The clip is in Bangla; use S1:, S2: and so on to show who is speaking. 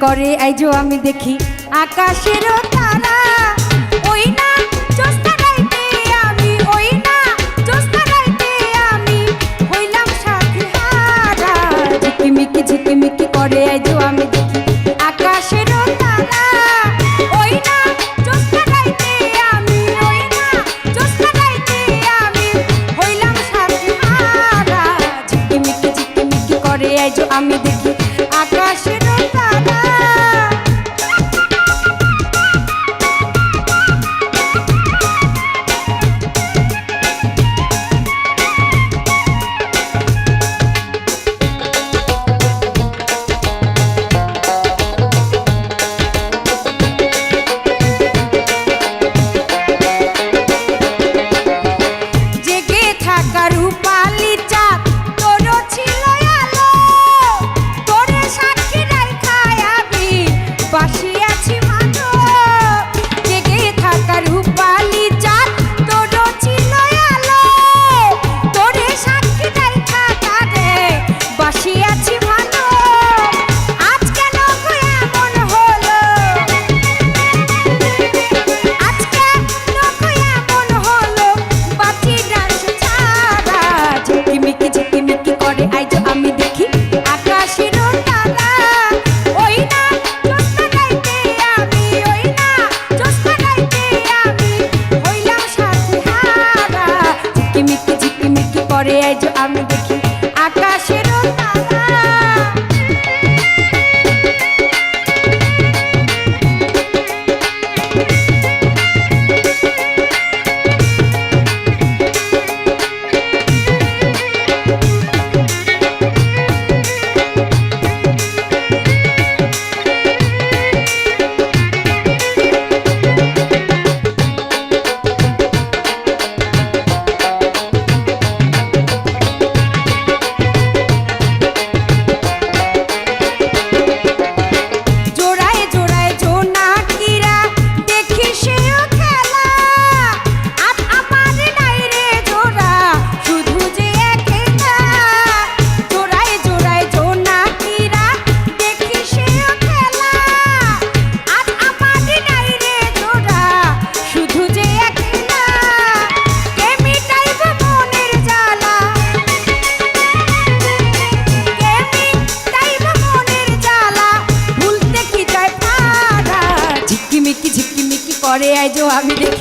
S1: করে আইজো আমি দেখি আকাশের তারা ওই না জ্যোৎস্না রাইতে আমি ওই না জ্যোৎস্না রাইতে আমি হইলাম সাথী হারা ঝিকিমিকি করে আইজো আমি দেখি আকাশের তারা ওই না জ্যোৎস্না রাইতে আমি ওই না জ্যোৎস্না রাইতে আমি হইলাম সাথী হারা ঝিকিমিকি করে আইজো আমি দেখি আকাশের তারা জেগে থাকা রূপালি চাঁদ তোরও ছিল আলো তোরে সাক্ষী রাইখায় আমি বাসি আছি ভালো জেগে থাকা রূপালি চাঁদ তোরও ছিল আলো তোরে সাক্ষী রাইখা তারে বাসি আছি ভালো আজ কেন এমন হলো আজ কেন এমন হলো বাঁচি ডান্স ছাড়া ঝিকিমিকি করে আইজো আমি দেখি আকাশের তারা ওই না জ্যোৎস্না রাইতে আমি ওই না জ্যোৎস্না রাইতে আমি হইলাম সাথী হারা ঝিকিমিকি করে আইজো আমি দেখি আকাশের তারা জোড়ায় জোড়ায় জোনাকিরা দেখি সেও খেলা আজ আমার নাই রে জোড়া শুধু যে একলা জোড়ায় জোড়ায় জোনাকিরা দেখি সেও খেলা আজ আমার নাই রে জোড়া শুধু যে একলা কে মিটাইব মনের জ্বালা কে মিটাইব মনের জ্বালা ভুলতে কি যায় পারা ঝিকিমিকি করে আইজো আমি দেখি